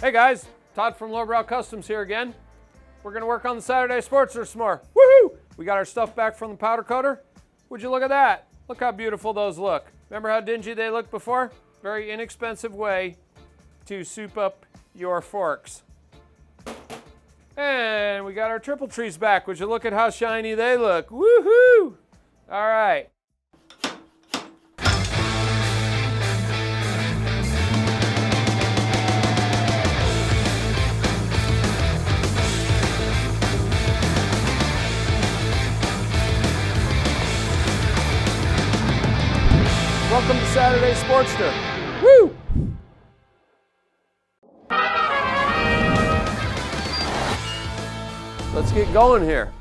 Hey guys, Todd from Lowbrow Customs here again. We're gonna work on the Saturday Sportster some more. Woohoo! We got our stuff back from the powder coater. Would you look at that? Look how beautiful those look. Remember how dingy they looked before? Very inexpensive way to soup up your forks. And we got our triple trees back. Would you look at how shiny they look? Woohoo! All right. Welcome to Saturday Sportster. Woo! Let's get going here.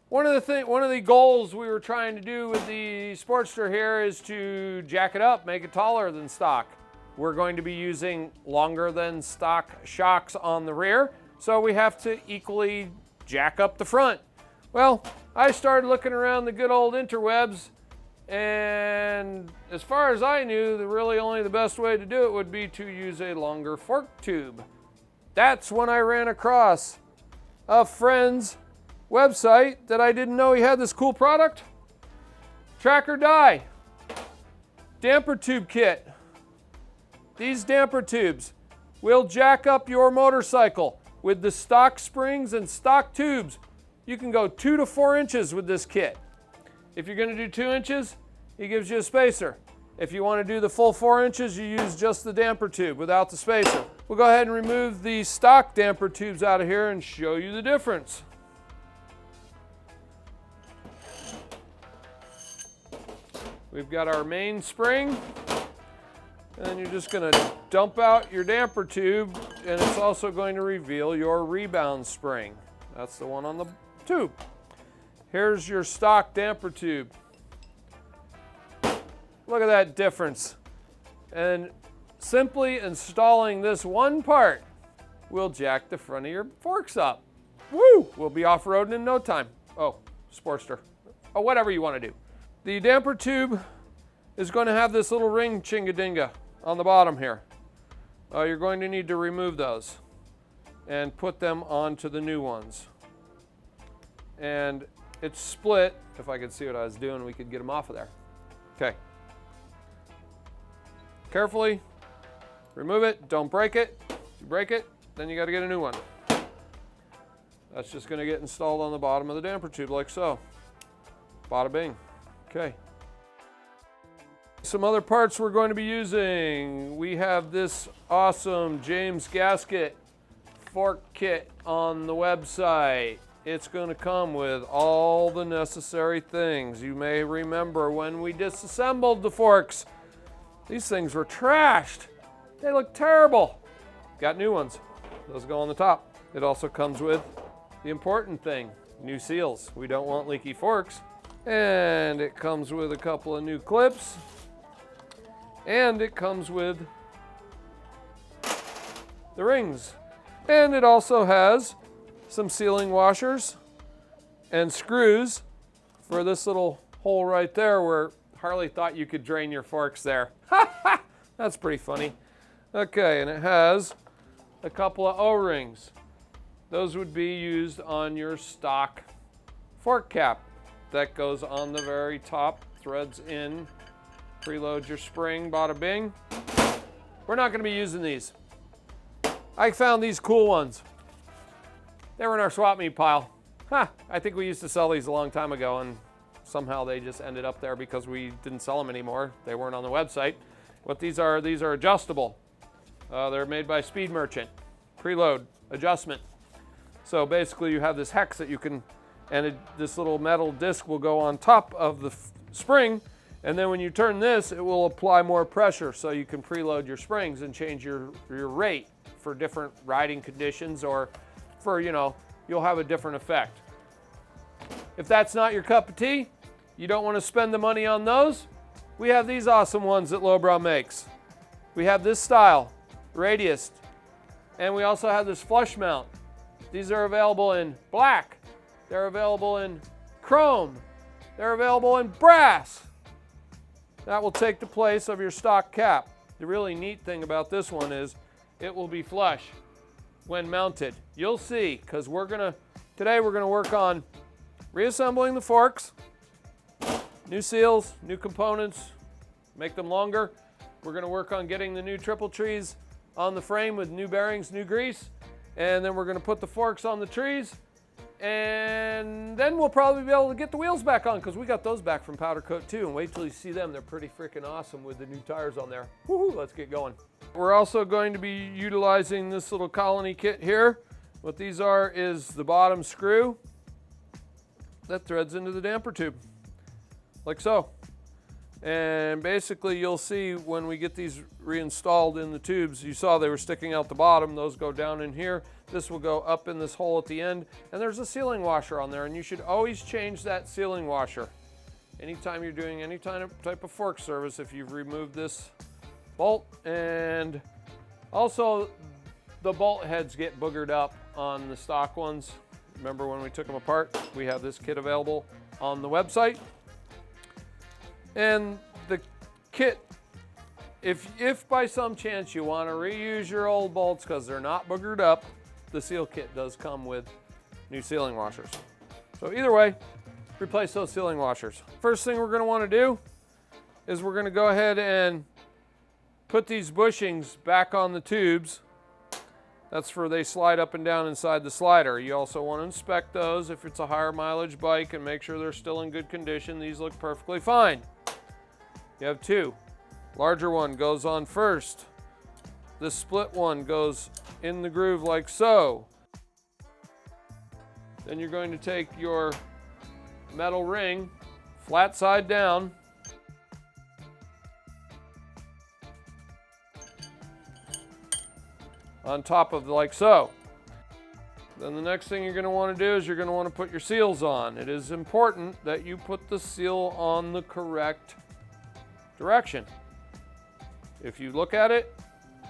One of the goals we were trying to do with the Sportster here is to jack it up, make it taller than stock. We're going to be using longer than stock shocks on the rear, so we have to equally jack up the front. Well, I started looking around the good old interwebs, and as far as I knew, the best way to do it would be to use a longer fork tube. That's when I ran across a friend's website that I didn't know he had this cool product. Track or Die damper tube kit. These damper tubes will jack up your motorcycle with the stock springs and stock tubes. You can go 2 to 4 inches with this kit. If you're going to do 2 inches, he gives you a spacer. If you want to do the full 4 inches, you use just the damper tube without the spacer. We'll go ahead and remove the stock damper tubes out of here and show you the difference. We've got our main spring, and you're just going to dump out your damper tube, and it's also going to reveal your rebound spring. That's the one on the tube. Here's your stock damper tube. Look at that difference. And simply installing this one part will jack the front of your forks up. Woo! We'll be off-roading in no time. Oh, Sportster. Oh, whatever you want to do. The damper tube is going to have this little ring chingadinga on the bottom here. You're going to need to remove those and put them onto the new ones. And it's split. If I could see what I was doing, we could get them off of there. Okay. Carefully remove it. Don't break it. If you break it, then you got to get a new one. That's just going to get installed on the bottom of the damper tube like so. Bada bing. Okay. Some other parts we're going to be using. We have this awesome James gasket fork kit on the website. It's going to come with all the necessary things. You may remember when we disassembled the forks, these things were trashed. They look terrible. Got new ones. Those go on the top. It also comes with the important thing, new seals. We don't want leaky forks. And it comes with a couple of new clips. And it comes with the rings. And it also has some sealing washers and screws for this little hole right there where Harley thought you could drain your forks there. That's pretty funny. Okay, and it has a couple of O-rings. Those would be used on your stock fork cap. That goes on the very top, threads in, preload your spring, bada bing. We're not going to be using these. I found these cool ones. They were in our swap meet pile. I think we used to sell these a long time ago, and somehow they just ended up there because we didn't sell them anymore. They weren't on the website. What these are adjustable. They're made by Speed Merchant. Preload, adjustment. So basically you have this hex that you can, and this little metal disc will go on top of the spring, and then when you turn this, it will apply more pressure so you can preload your springs and change your rate for different riding conditions, or for, you'll have a different effect. If that's not your cup of tea, you don't want to spend the money on those, we have these awesome ones that Lowbrow makes. We have this style, radius, and we also have this flush mount. These are available in black, they're available in chrome, they're available in brass. That will take the place of your stock cap. The really neat thing about this one is it will be flush when mounted. You'll see, because today we're gonna work on reassembling the forks, new seals, new components, make them longer. We're gonna work on getting the new triple trees on the frame with new bearings, new grease, and then we're gonna put the forks on the trees, and then we'll probably be able to get the wheels back on, because we got those back from powder coat too, and wait till you see them. They're pretty freaking awesome with the new tires on there. Woohoo, let's get going. We're also going to be utilizing this little colony kit here. What these are is the bottom screw that threads into the damper tube, like so. And basically you'll see when we get these reinstalled in the tubes, you saw they were sticking out the bottom, those go down in here. This will go up in this hole at the end, and there's a sealing washer on there, and you should always change that sealing washer anytime you're doing any type of fork service if you've removed this bolt. And also the bolt heads get boogered up on the stock ones. Remember when we took them apart? We have this kit available on the website. And the kit, if by some chance you want to reuse your old bolts because they're not boogered up, the seal kit does come with new sealing washers. So either way, replace those sealing washers. First thing we're going to want to do is we're going to go ahead and put these bushings back on the tubes. That's for they slide up and down inside the slider. You also want to inspect those if it's a higher mileage bike and make sure they're still in good condition. These look perfectly fine. You have two. Larger one goes on first. This split one goes in the groove like so. Then you're going to take your metal ring, flat side down, on top of like so. Then the next thing you're going to want to do is you're going to want to put your seals on. It is important that you put the seal on the correct direction. If you look at it,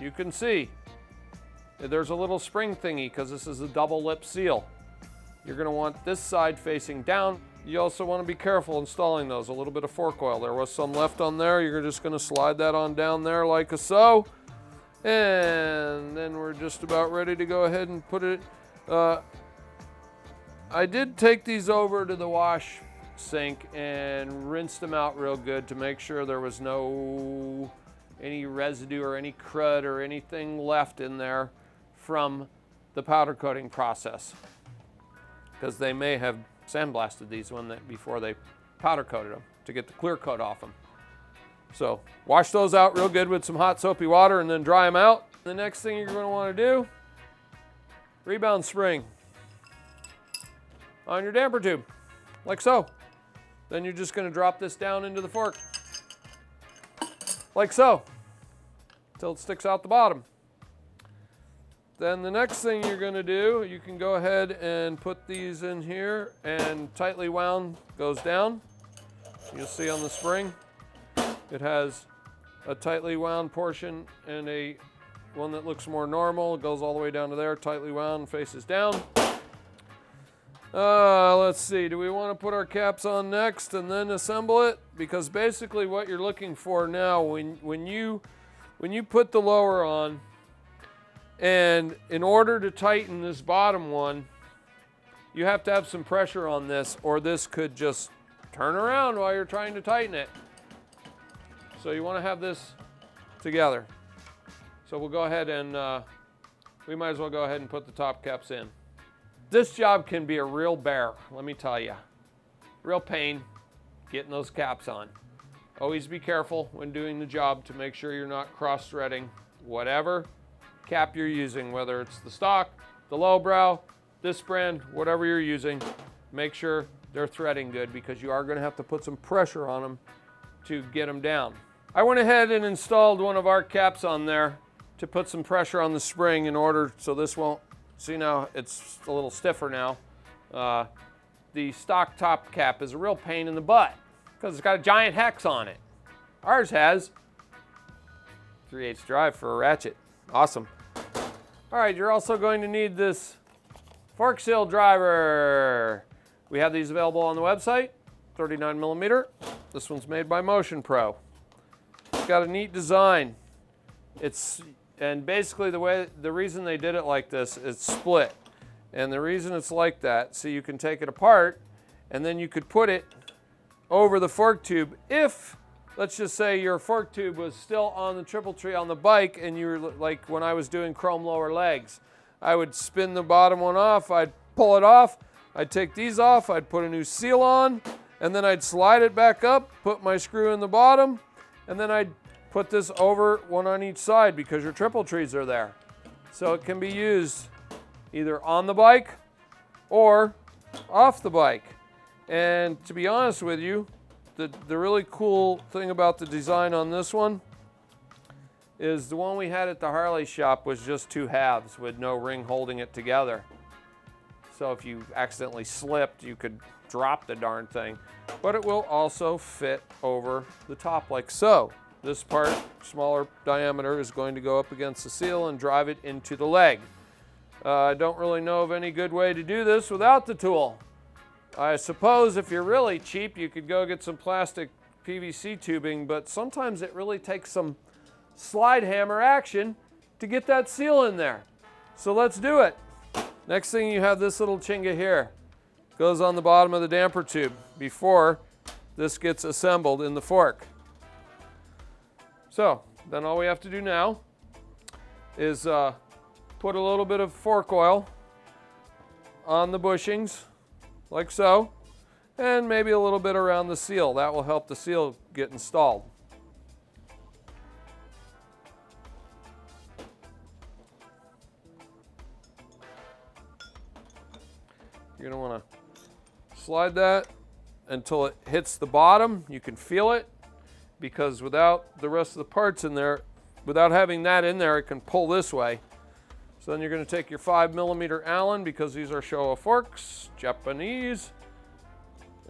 you can see there's a little spring thingy because this is a double lip seal. You're going to want this side facing down. You also want to be careful installing those. A little bit of fork oil. There was some left on there. You're just going to slide that on down there like so. And then we're just about ready to go ahead and put it. I did take these over to the wash sink and rinsed them out real good to make sure there was any residue or any crud or anything left in there from the powder coating process, because they may have sandblasted these before they powder coated them to get the clear coat off them. So wash those out real good with some hot soapy water and then dry them out. The next thing you're going to want to do, rebound spring on your damper tube, like so. Then you're just going to drop this down into the fork, like so, until it sticks out the bottom. Then the next thing you're going to do, you can go ahead and put these in here, and tightly wound goes down. You'll see on the spring, it has a tightly wound portion and one that looks more normal. It goes all the way down to there, tightly wound, faces down. Let's see, do we want to put our caps on next and then assemble it? Because basically what you're looking for now, when you put the lower on, and in order to tighten this bottom one, you have to have some pressure on this, or this could just turn around while you're trying to tighten it. So you want to have this together. So we'll go ahead and, we might as well go ahead and put the top caps in. This job can be a real bear, let me tell you. Real pain getting those caps on. Always be careful when doing the job to make sure you're not cross-threading whatever cap you're using, whether it's the stock, the Lowbrow, this brand, whatever you're using. Make sure they're threading good, because you are going to have to put some pressure on them to get them down. I went ahead and installed one of our caps on there to put some pressure on the spring in order so this won't, see now it's a little stiffer now. The stock top cap is a real pain in the butt because it's got a giant hex on it. Ours has 3/8 drive for a ratchet. Awesome. All right, you're also going to need this fork seal driver. We have these available on the website, 39mm. This one's made by Motion Pro. It's got a neat design. It's And basically the reason they did it like this is split. And the reason it's like that, so you can take it apart and then you could put it over the fork tube if, let's just say your fork tube was still on the triple tree on the bike and you were like when I was doing chrome lower legs. I would spin the bottom one off, I'd pull it off, I'd take these off, I'd put a new seal on, and then I'd slide it back up, put my screw in the bottom, and then I'd put this over one on each side because your triple trees are there. So it can be used either on the bike or off the bike. And to be honest with you, the really cool thing about the design on this one is the one we had at the Harley shop was just two halves with no ring holding it together. So if you accidentally slipped, you could drop the darn thing. But it will also fit over the top like so. This part, smaller diameter, is going to go up against the seal and drive it into the leg. I don't really know of any good way to do this without the tool. I suppose if you're really cheap, you could go get some plastic PVC tubing, but sometimes it really takes some slide hammer action to get that seal in there. So let's do it. Next thing, you have this little chinga here. Goes on the bottom of the damper tube before this gets assembled in the fork. So then all we have to do now is put a little bit of fork oil on the bushings, like so, and maybe a little bit around the seal. That will help the seal get installed. You're going to want to slide that until it hits the bottom. You can feel it, because without the rest of the parts in there, without having that in there, it can pull this way. So then you're going to take your 5mm Allen, because these are Showa forks, Japanese,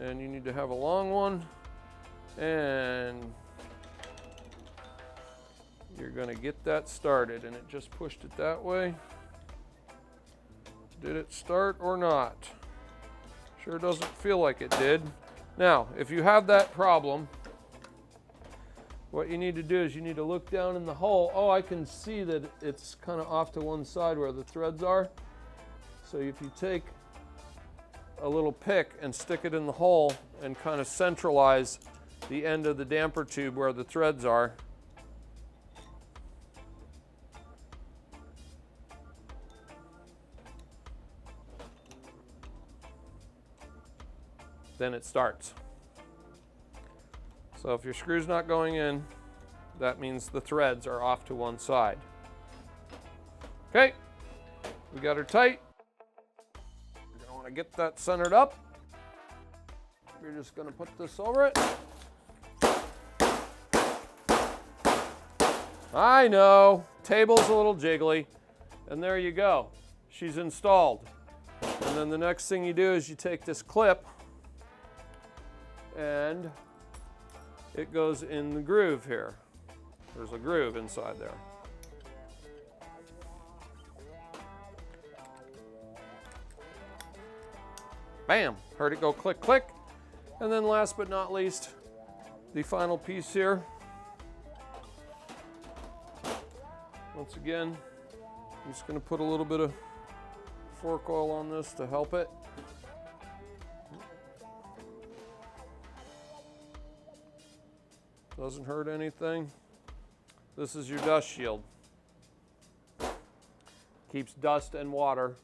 and you need to have a long one, and you're going to get that started, and it just pushed it that way. Did it start or not? Sure doesn't feel like it did. Now, if you have that problem, what you need to do is you need to look down in the hole. Oh, I can see that it's kind of off to one side where the threads are. So if you take a little pick and stick it in the hole and kind of centralize the end of the damper tube where the threads are, then it starts. So if your screw's not going in, that means the threads are off to one side. Okay, we got her tight. You're going to want to get that centered up. You're just going to put this over it. I know, table's a little jiggly, and there you go. She's installed. And then the next thing you do is you take this clip and it goes in the groove here. There's a groove inside there. Bam! Heard it go click, click. And then last but not least, the final piece here. Once again, I'm just going to put a little bit of fork oil on this to help it. Doesn't hurt anything. This is your dust shield. Keeps dust and water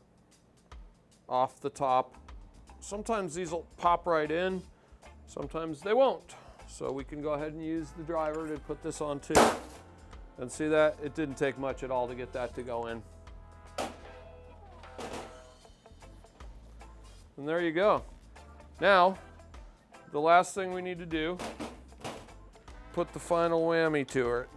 off the top. Sometimes these will pop right in, sometimes they won't. So we can go ahead and use the driver to put this on too. And see that? It didn't take much at all to get that to go in. And there you go. Now, the last thing we need to do, put the final whammy to it.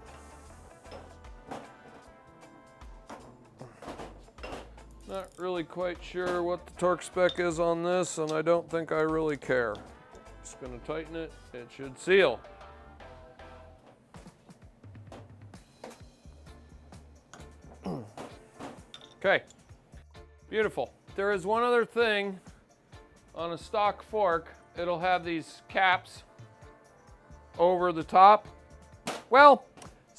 Not really quite sure what the torque spec is on this, and I don't think I really care. Just going to tighten it. It should seal. Okay, beautiful. There is one other thing on a stock fork. It'll have these caps over the top. Well,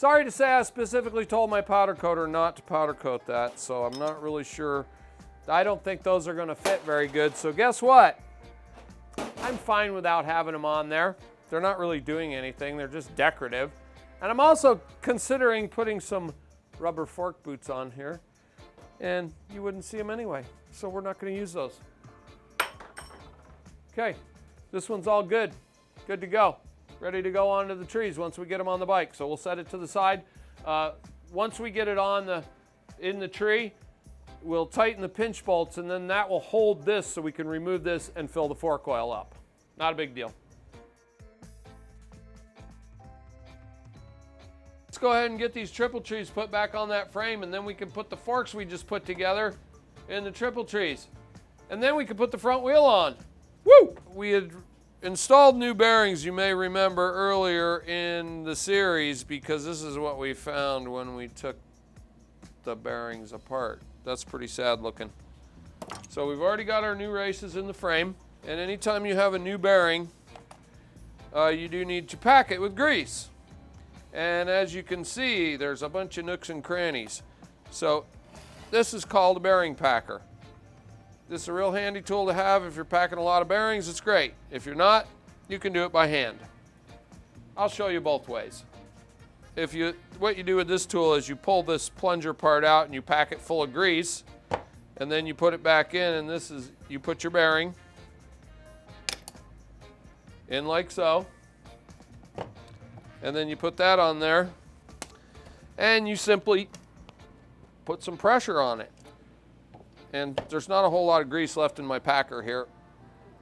Sorry to say I specifically told my powder coater not to powder coat that, so I'm not really sure. I don't think those are gonna fit very good, so guess what? I'm fine without having them on there. They're not really doing anything, they're just decorative. And I'm also considering putting some rubber fork boots on here, and you wouldn't see them anyway, so we're not gonna use those. Okay, this one's all good. Good to go. Ready to go onto the trees once we get them on the bike. So we'll set it to the side. Once we get it in the tree, we'll tighten the pinch bolts, and then that will hold this so we can remove this and fill the fork oil up. Not a big deal. Let's go ahead and get these triple trees put back on that frame, and then we can put the forks we just put together in the triple trees. And then we can put the front wheel on. Woo! We had installed new bearings, you may remember, earlier in the series, because this is what we found when we took the bearings apart. That's pretty sad looking. So we've already got our new races in the frame, and anytime you have a new bearing, you do need to pack it with grease. And as you can see, there's a bunch of nooks and crannies. So this is called a bearing packer. This is a real handy tool to have. If you're packing a lot of bearings, it's great. If you're not, you can do it by hand. I'll show you both ways. What you do with this tool is you pull this plunger part out and you pack it full of grease, and then you put it back in, and you put your bearing in like so, and then you put that on there, and you simply put some pressure on it. And there's not a whole lot of grease left in my packer here,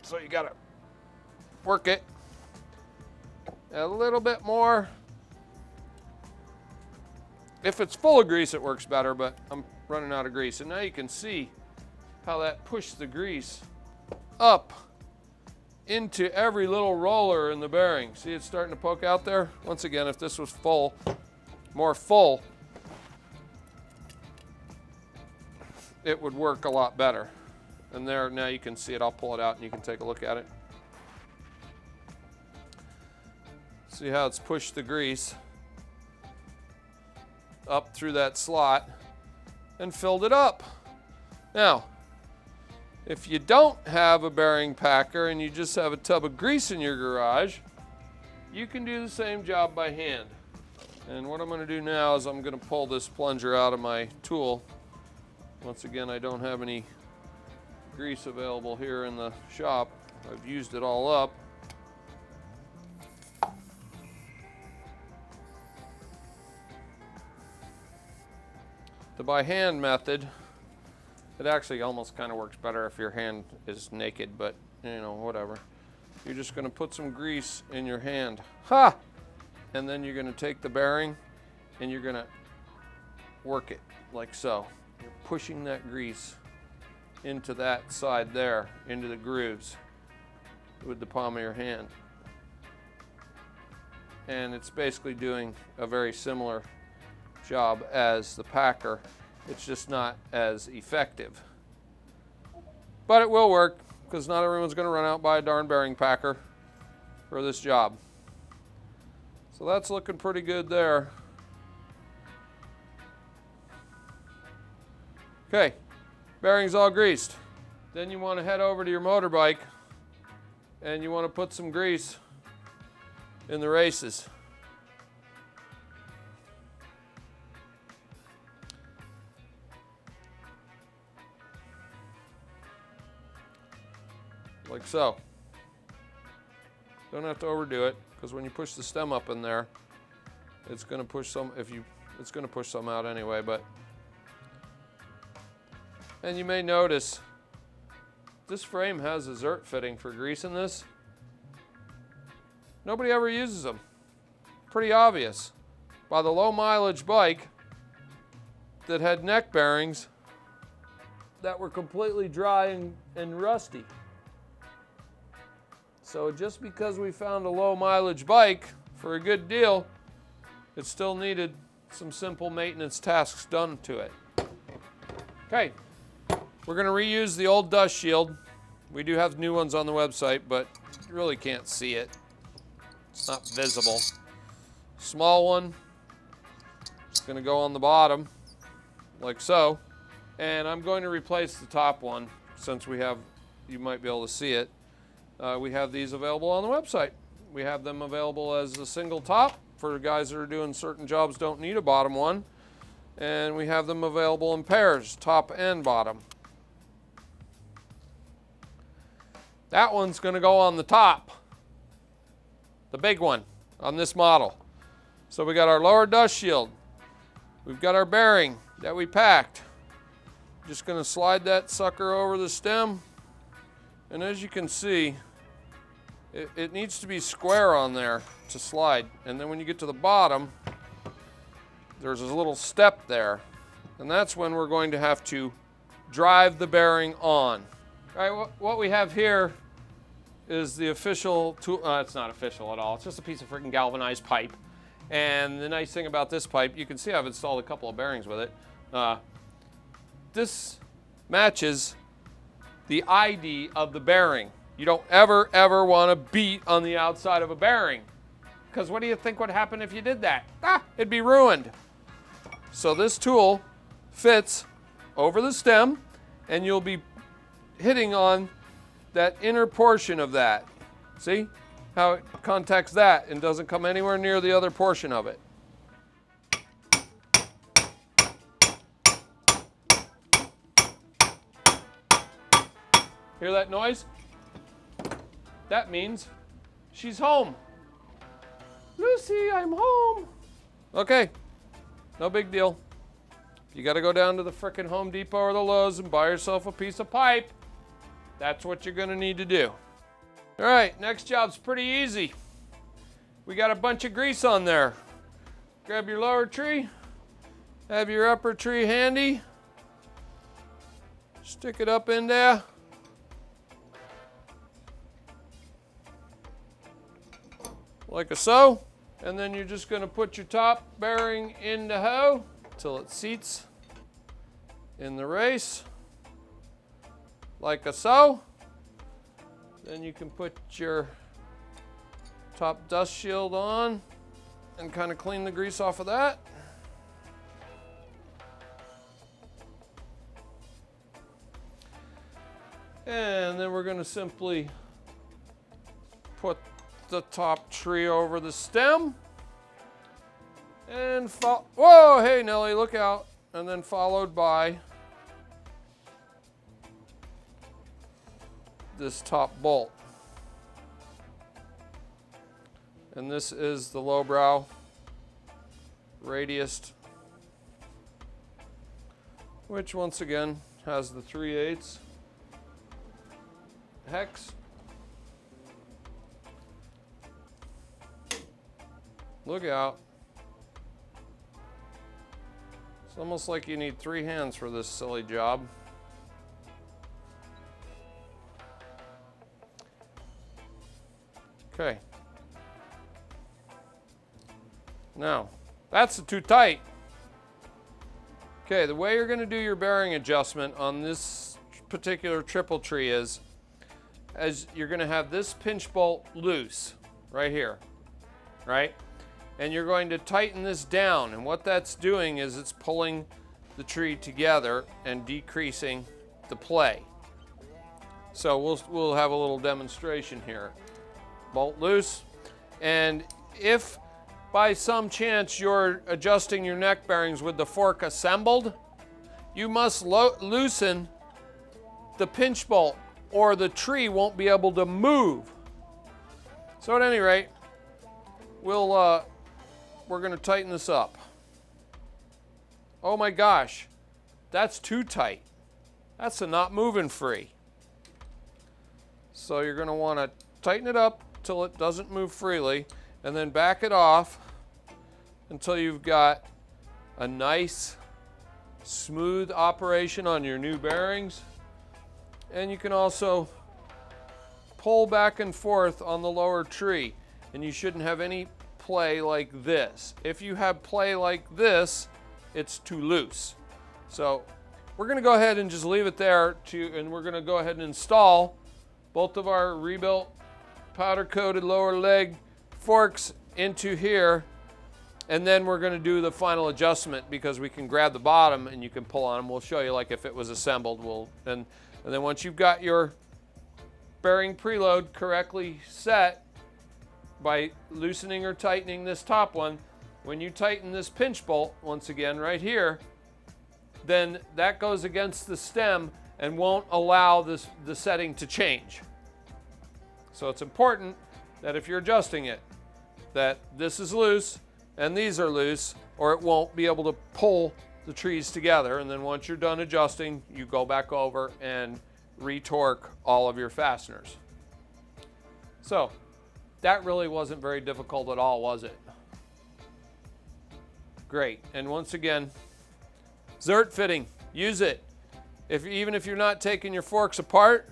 so you gotta work it a little bit more. If it's full of grease, it works better, but I'm running out of grease. And now you can see how that pushed the grease up into every little roller in the bearing. See, it's starting to poke out there? Once again, if this was full, more full, it would work a lot better. And there, now you can see it. I'll pull it out and you can take a look at it. See how it's pushed the grease up through that slot and filled it up. Now, if you don't have a bearing packer and you just have a tub of grease in your garage, you can do the same job by hand. And what I'm going to do now is I'm going to pull this plunger out of my tool. Once again, I don't have any grease available here in the shop. I've used it all up. The by hand method, it actually almost kind of works better if your hand is naked, but you know, whatever. You're just going to put some grease in your hand. Ha! And then you're going to take the bearing and you're going to work it like so. You're pushing that grease into that side there, into the grooves with the palm of your hand. And it's basically doing a very similar job as the packer. It's just not as effective. But it will work, because not everyone's going to run out and buy a darn bearing packer for this job. So that's looking pretty good there. Okay, bearings all greased. Then you want to head over to your motorbike and you want to put some grease in the races. Like so. Don't have to overdo it, because when you push the stem up in there, it's going to push some. It's going to push some out anyway. And you may notice this frame has a zert fitting for grease in this. Nobody ever uses them. Pretty obvious. By the low mileage bike that had neck bearings that were completely dry and rusty. So just because we found a low mileage bike for a good deal, it still needed some simple maintenance tasks done to it. Okay, we're going to reuse the old dust shield. We do have new ones on the website, but you really can't see it. It's not visible. Small one, It's going to go on the bottom, like so. And I'm going to replace the top one, since we have, you might be able to see it. We have these available on the website. We have them available as a single top for guys that are doing certain jobs, don't need a bottom one. And we have them available in pairs, top and bottom. That one's going to go on the top, the big one on this model. So we got our lower dust shield. We've got our bearing that we packed. Just going to slide that sucker over the stem. And as you can see, it needs to be square on there to slide. And then when you get to the bottom, there's a little step there. And that's when we're going to have to drive the bearing on. All right, what we have here is the official tool. It's not official at all. It's just a piece of freaking galvanized pipe. And the nice thing about this pipe, you can see I've installed a couple of bearings with it. This matches the ID of the bearing. You don't ever want to beat on the outside of a bearing. Because what do you think would happen if you did that? It'd be ruined. So this tool fits over the stem, and you'll be hitting on that inner portion of that. See how it contacts that and doesn't come anywhere near the other portion of it. Hear that noise? That means she's home. Lucy, I'm home. Okay, no big deal. You got to go down to the frickin' Home Depot or the Lowe's and buy yourself a piece of pipe. That's what you're going to need to do. All right, next job's pretty easy. We got a bunch of grease on there. Grab your lower tree, have your upper tree handy. Stick it up in there. Like so. And then you're just going to put your top bearing in the hoe till it seats in the race. Like so. Then you can put your top dust shield on and kind of clean the grease off of that. And then we're going to simply put the top tree over the stem and whoa, hey Nelly, look out. And then followed by this top bolt. And this is the Lowbrow radius, which once again has the 3/8 hex. Look out. It's almost like you need 3 hands for this silly job. Okay. Now, that's too tight. Okay, the way you're going to do your bearing adjustment on this particular triple tree is, as you're going to have this pinch bolt loose right here, right? And you're going to tighten this down, and what that's doing is it's pulling the tree together and decreasing the play. So we'll have a little demonstration here. Bolt loose, and if by some chance you're adjusting your neck bearings with the fork assembled, you must loosen the pinch bolt or the tree won't be able to move. So at any rate, we're going to tighten this up. Oh my gosh, that's too tight. That's a not moving free. So you're going to want to tighten it up till it doesn't move freely, and then back it off until you've got a nice smooth operation on your new bearings. And you can also pull back and forth on the lower tree, and you shouldn't have any play like this. If you have play like this, it's too loose. So we're going to go ahead and just leave it there, and we're going to go ahead and install both of our rebuilt powder coated lower leg forks into here, And then we're going to do the final adjustment because we can grab the bottom and you can pull on them. We'll show you like if it was assembled. And then once you've got your bearing preload correctly set by loosening or tightening this top one, when you tighten this pinch bolt, once again right here, then that goes against the stem and won't allow the setting to change. So it's important that if you're adjusting it, that this is loose and these are loose, or it won't be able to pull the trees together. And then once you're done adjusting, you go back over and retorque all of your fasteners. So that really wasn't very difficult at all, was it? Great. And once again, Zert fitting, use it. Even if you're not taking your forks apart,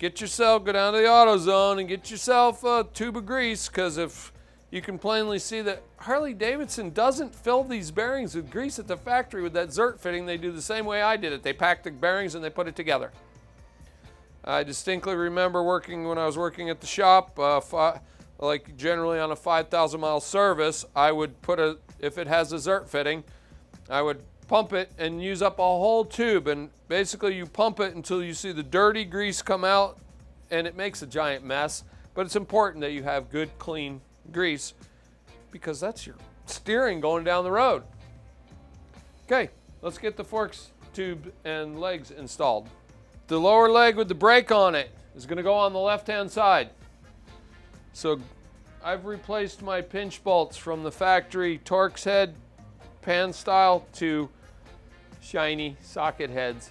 go down to the AutoZone and get yourself a tube of grease, because if you can plainly see that Harley-Davidson doesn't fill these bearings with grease at the factory with that Zert fitting. They do the same way I did it. They pack the bearings and they put it together. I distinctly remember when I was working at the shop, like generally on a 5,000 mile service, I would if it has a Zert fitting, I would pump it and use up a whole tube, and basically you pump it until you see the dirty grease come out, and it makes a giant mess. But it's important that you have good, clean grease, because that's your steering going down the road. Okay, let's get the forks, tube, and legs installed. The lower leg with the brake on it is going to go on the left-hand side. So I've replaced my pinch bolts from the factory Torx head pan style to shiny socket heads.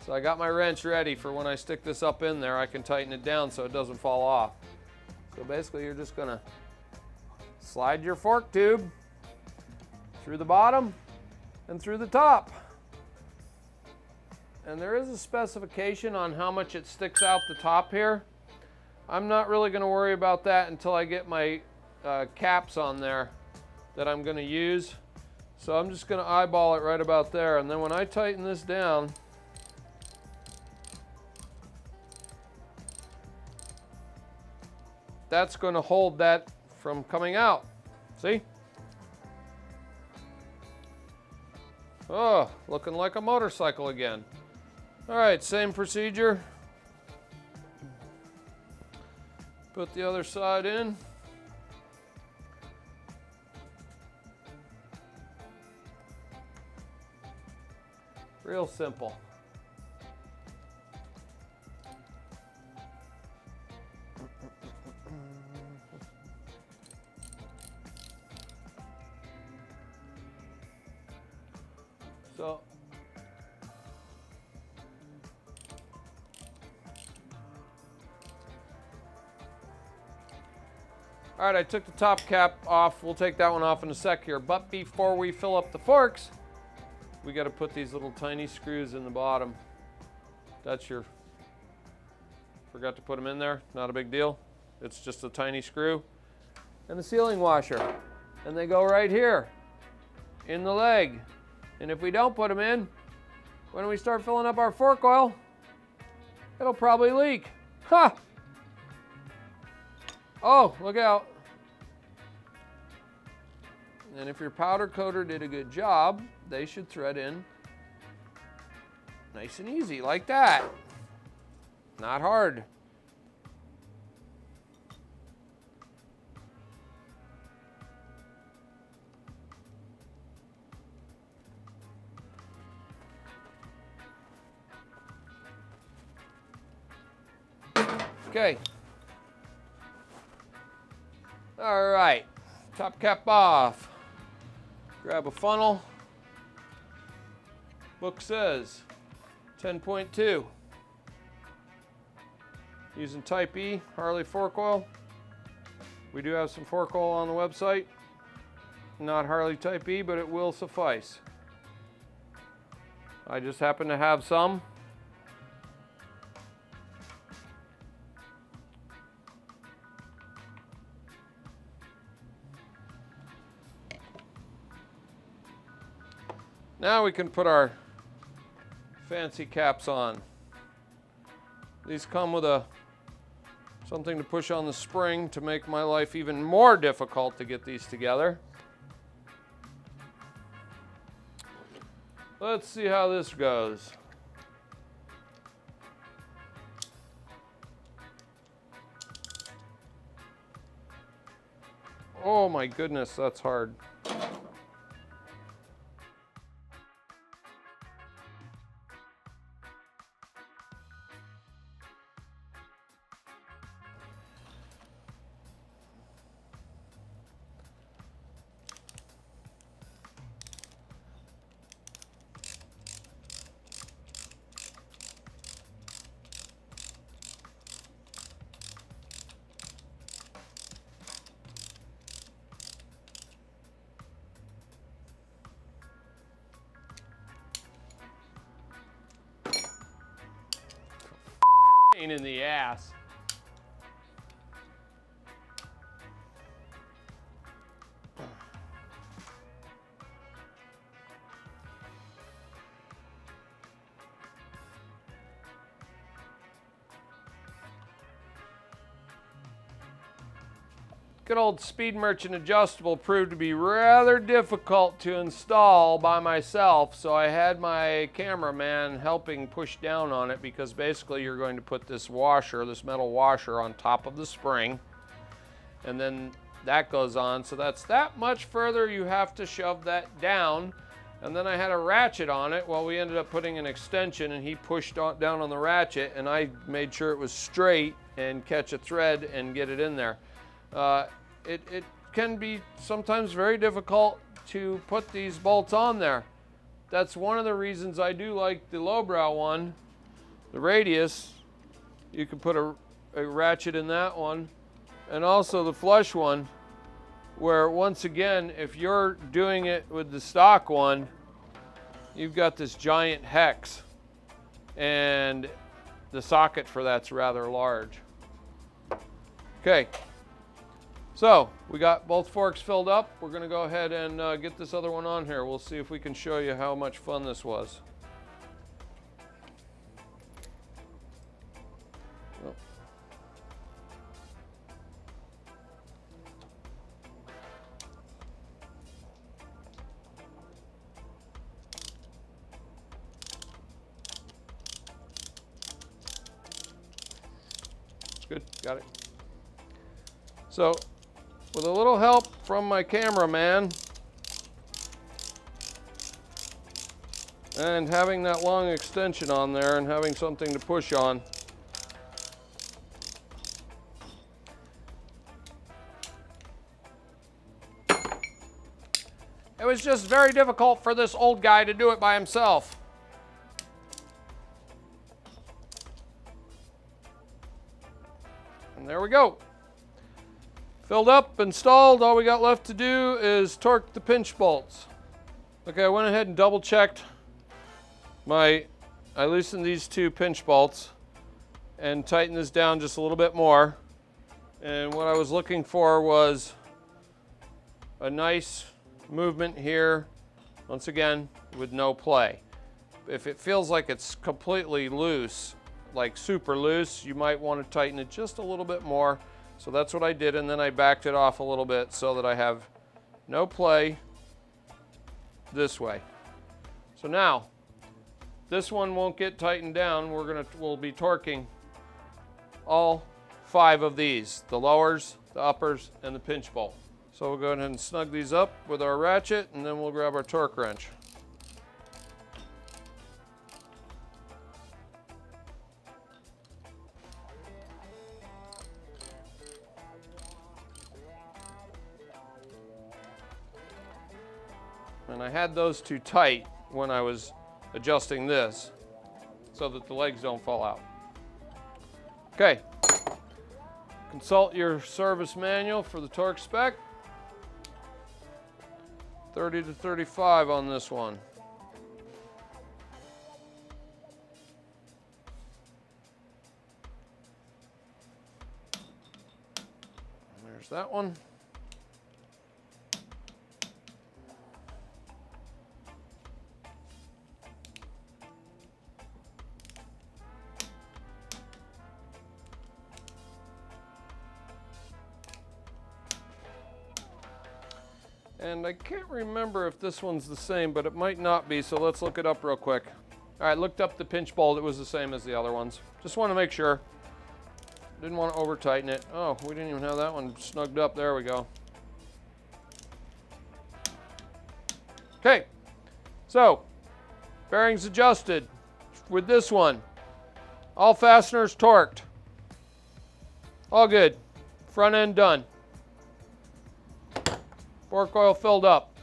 So I got my wrench ready for when I stick this up in there, I can tighten it down so it doesn't fall off. So basically you're just going to slide your fork tube through the bottom and through the top. And there is a specification on how much it sticks out the top here. I'm not really going to worry about that until I get my caps on there that I'm going to use. So I'm just going to eyeball it right about there, and then when I tighten this down, that's going to hold that from coming out. See? Oh, looking like a motorcycle again. All right, same procedure. Put the other side in. Real simple. So all right, I took the top cap off. We'll take that one off in a sec here. But before we fill up the forks, we got to put these little tiny screws in the bottom. Forgot to put them in there. Not a big deal. It's just a tiny screw. And the sealing washer. And they go right here in the leg. And if we don't put them in, when we start filling up our fork oil, it'll probably leak. Ha! Oh, look out. And if your powder coater did a good job, they should thread in nice and easy, like that. Not hard. Okay. All right, top cap off. Grab a funnel. Book says 10.2. Using Type E Harley fork oil. We do have some fork oil on the website. Not Harley Type E, but it will suffice. I just happen to have some. Now we can put our fancy caps on. These come with something to push on the spring to make my life even more difficult to get these together. Let's see how this goes. Oh my goodness, that's hard. Pain in the ass. Good old Speed Merchant adjustable proved to be rather difficult to install by myself, so I had my cameraman helping push down on it, because basically you're going to put this washer, this metal washer, on top of the spring, and then that goes on, so that's that much further you have to shove that down. And then I had a ratchet on it. Well, we ended up putting an extension, and he pushed down on the ratchet, and I made sure it was straight and catch a thread and get it in there. It can be sometimes very difficult to put these bolts on there. That's one of the reasons I do like the Lowbrow one, the radius. You can put a ratchet in that one, and also the flush one, where once again, if you're doing it with the stock one, you've got this giant hex, and the socket for that's rather large. Okay. So we got both forks filled up. We're going to go ahead and get this other one on here. We'll see if we can show you how much fun this was. Oh. It's good. Got it. So, with a little help from my cameraman and having that long extension on there and having something to push on, it was just very difficult for this old guy to do it by himself. And there we go. Filled up, installed. All we got left to do is torque the pinch bolts. Okay, I went ahead and double checked I loosened these two pinch bolts and tightened this down just a little bit more. And what I was looking for was a nice movement here, once again, with no play. If it feels like it's completely loose, like super loose, you might want to tighten it just a little bit more. So that's what I did, and then I backed it off a little bit so that I have no play this way. So now, this one won't get tightened down. We'll be torquing all 5 of these, the lowers, the uppers, and the pinch bolt. So we'll go ahead and snug these up with our ratchet, and then we'll grab our torque wrench. And I had those two tight when I was adjusting this so that the legs don't fall out. Okay. Consult your service manual for the torque spec. 30 to 35 on this one. And there's that one. And I can't remember if this one's the same, but it might not be, so let's look it up real quick. All right, looked up the pinch bolt. It was the same as the other ones. Just want to make sure. Didn't want to over tighten it. Oh, we didn't even have that one snugged up. There we go. Okay, so bearings adjusted with this one. All fasteners torqued. All good. Front end done. Fork oil filled up.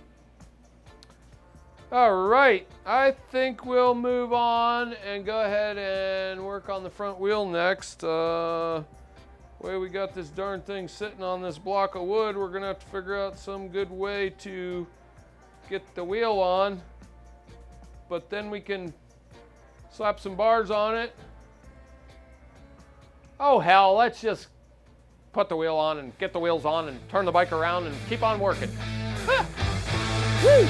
All right, I think we'll move on and go ahead and work on the front wheel next. Way we got this darn thing sitting on this block of wood, we're gonna have to figure out some good way to get the wheel on, but then we can slap some bars on it. Oh hell, let's just put the wheel on and get the wheels on and turn the bike around and keep on working. Woo!